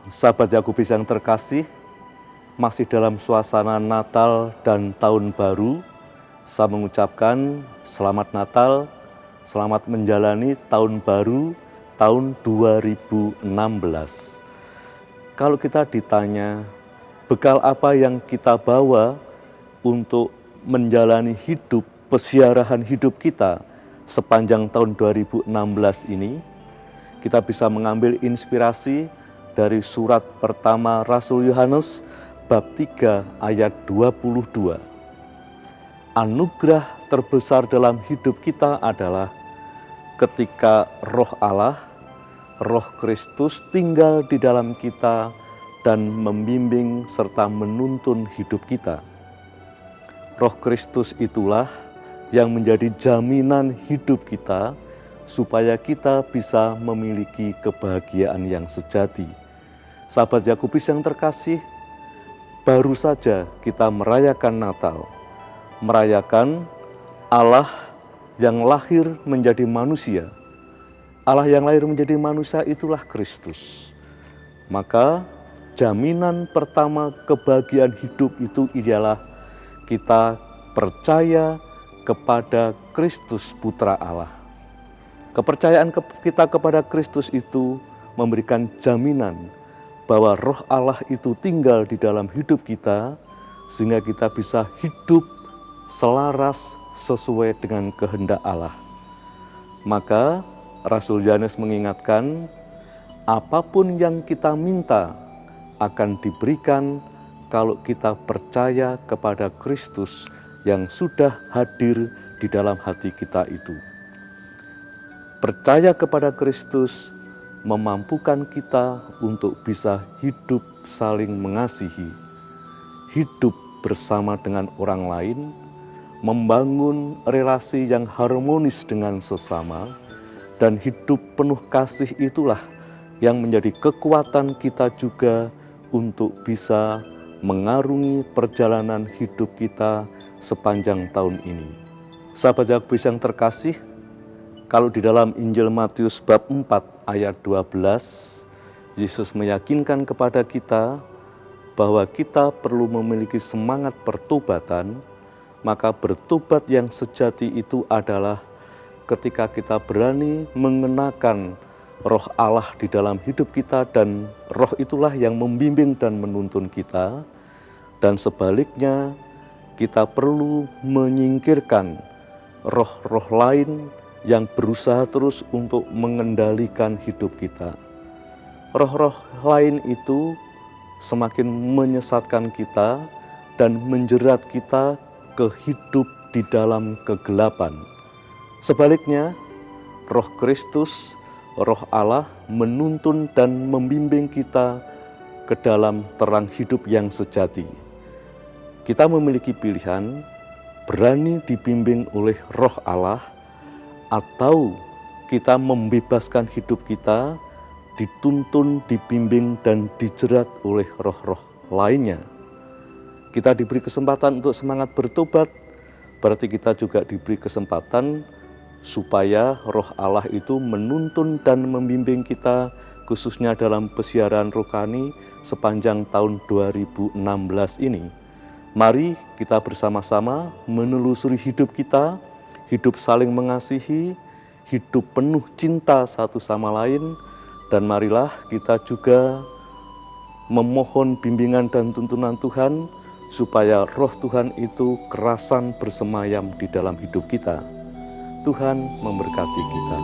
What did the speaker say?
Sahabat Yakobus yang terkasih, masih dalam suasana Natal dan Tahun Baru, saya mengucapkan selamat Natal, selamat menjalani Tahun Baru tahun 2016. Kalau kita ditanya, bekal apa yang kita bawa untuk menjalani hidup, pesiarahan hidup kita sepanjang tahun 2016 ini, kita bisa mengambil inspirasi dari surat pertama Rasul Yohanes bab 3 ayat 22. Anugerah terbesar dalam hidup kita adalah ketika Roh Allah, Roh Kristus tinggal di dalam kita dan membimbing serta menuntun hidup kita. Roh Kristus itulah yang menjadi jaminan hidup kita supaya kita bisa memiliki kebahagiaan yang sejati. Sahabat Yakobus yang terkasih, baru saja kita merayakan Natal, merayakan Allah yang lahir menjadi manusia. Allah yang lahir menjadi manusia itulah Kristus. Maka jaminan pertama kebahagiaan hidup itu ialah kita percaya kepada Kristus Putra Allah. Kepercayaan kita kepada Kristus itu memberikan jaminan bahwa Roh Allah itu tinggal di dalam hidup kita, sehingga kita bisa hidup selaras sesuai dengan kehendak Allah. Maka Rasul Yohanes mengingatkan, apapun yang kita minta akan diberikan kalau kita percaya kepada Kristus yang sudah hadir di dalam hati kita itu. Percaya kepada Kristus memampukan kita untuk bisa hidup saling mengasihi, hidup bersama dengan orang lain, membangun relasi yang harmonis dengan sesama, dan hidup penuh kasih itulah yang menjadi kekuatan kita juga untuk bisa mengarungi perjalanan hidup kita sepanjang tahun ini. Sahabat Yakobus yang terkasih, kalau di dalam Injil Matius bab 4 ayat 12, Yesus meyakinkan kepada kita bahwa kita perlu memiliki semangat pertobatan, maka bertobat yang sejati itu adalah ketika kita berani mengenakan Roh Allah di dalam hidup kita, dan Roh itulah yang membimbing dan menuntun kita. Dan sebaliknya, kita perlu menyingkirkan roh-roh lain yang berusaha terus untuk mengendalikan hidup kita. Roh-roh lain itu semakin menyesatkan kita dan menjerat kita ke hidup di dalam kegelapan. Sebaliknya, Roh Kristus, Roh Allah menuntun dan membimbing kita ke dalam terang hidup yang sejati. Kita memiliki pilihan, berani dibimbing oleh Roh Allah, atau kita membebaskan hidup kita, dituntun, dibimbing, dan dijerat oleh roh-roh lainnya. Kita diberi kesempatan untuk semangat bertobat, berarti kita juga diberi kesempatan supaya Roh Allah itu menuntun dan membimbing kita, khususnya dalam pesiaran rohani sepanjang tahun 2016 ini. Mari kita bersama-sama menelusuri hidup kita, hidup saling mengasihi, hidup penuh cinta satu sama lain, dan marilah kita juga memohon bimbingan dan tuntunan Tuhan supaya Roh Tuhan itu kerasan bersemayam di dalam hidup kita. Tuhan memberkati kita.